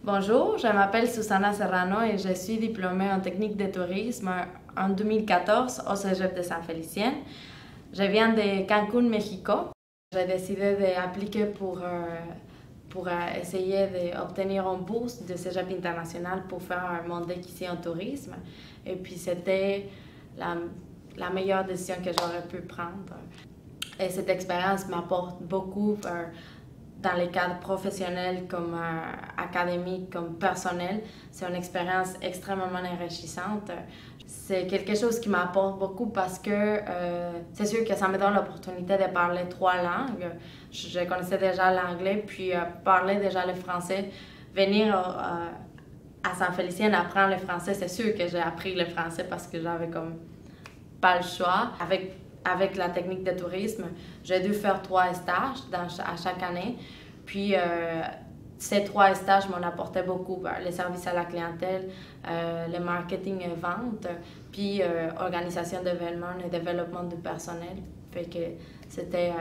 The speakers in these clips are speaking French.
Bonjour, je m'appelle Susana Serrano et je suis diplômée en technique de tourisme en 2014 au Cégep de Saint-Félicien. Je viens de Cancún, Mexico. J'ai décidé d'appliquer pour essayer d'obtenir une bourse de Cégep international pour faire mon DEC ici en tourisme. Et puis c'était la meilleure décision que j'aurais pu prendre. Et cette expérience m'apporte beaucoup dans les cadres professionnels comme académiques, comme personnels. C'est une expérience extrêmement enrichissante. C'est quelque chose qui m'apporte beaucoup parce que c'est sûr que ça me donne l'opportunité de parler 3 langues. Je connaissais déjà l'anglais, puis parler déjà le français. Venir à Saint-Félicien apprendre le français, c'est sûr que j'ai appris le français parce que j'avais comme pas le choix. Avec la technique de tourisme, j'ai dû faire 3 stages à chaque année. Puis, ces 3 stages m'ont apporté beaucoup. Le service à la clientèle, le marketing et vente, puis organisation d'événements et développement du personnel. Fait que c'était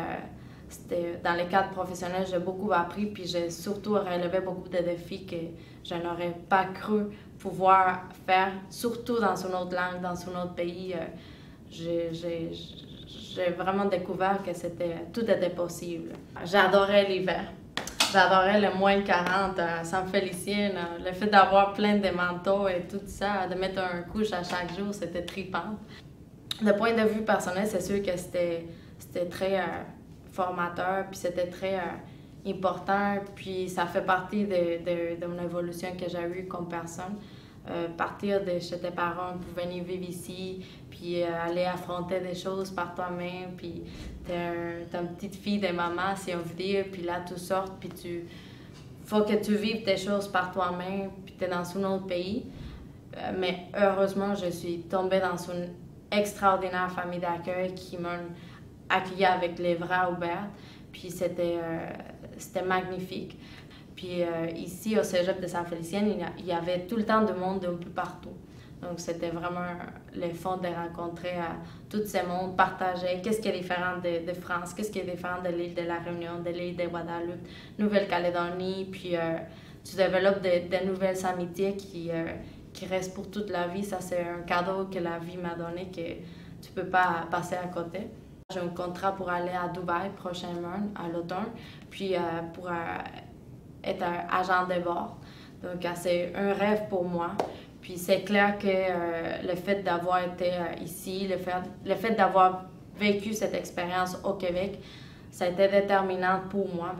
dans le cadre professionnel, j'ai beaucoup appris, puis j'ai surtout relevé beaucoup de défis que je n'aurais pas cru pouvoir faire, surtout dans une autre langue, dans un autre pays. J'ai vraiment découvert que tout était possible. J'adorais l'hiver. J'adorais le moins 40 à Saint-Félicien. Le fait d'avoir plein de manteaux et tout ça, de mettre un couche à chaque jour, c'était trippant. De point de vue personnel, c'est sûr que c'était très formateur, puis c'était très important, puis ça fait partie de mon évolution que j'ai eue comme personne. Partir de chez tes parents pour venir vivre ici, puis aller affronter des choses par toi-même, puis t'es une petite fille de maman, si on veut dire, puis là tu sors, puis faut que tu vives tes choses par toi-même, puis t'es dans un autre pays. Mais heureusement, je suis tombée dans une extraordinaire famille d'accueil qui m'a accueillie avec les bras ouverts, puis c'était magnifique. Puis ici, au Cégep de Saint-Félicien, il y avait tout le temps de monde un peu partout. Donc, c'était vraiment le fun de rencontrer tous ces mondes, partager qu'est-ce qui est différent de France, qu'est-ce qui est différent de l'île de la Réunion, de l'île de Guadeloupe, Nouvelle-Calédonie. Puis, tu développes de nouvelles amitiés qui restent pour toute la vie. Ça, c'est un cadeau que la vie m'a donné que tu peux pas passer à côté. J'ai un contrat pour aller à Dubaï prochainement, à l'automne, puis pour être un agent de bord. Donc, c'est un rêve pour moi. Puis, c'est clair que le fait d'avoir été ici, le fait d'avoir vécu cette expérience au Québec, ça a été déterminant pour moi.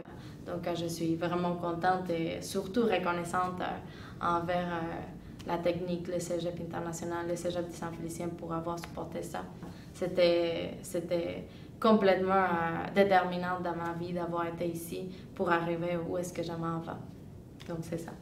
Donc, je suis vraiment contente et surtout reconnaissante envers la technique, le Cégep international, le Cégep de Saint-Félicien pour avoir supporté ça. C'était complètement déterminante dans ma vie d'avoir été ici pour arriver où est-ce que je m'en vais. Donc, c'est ça.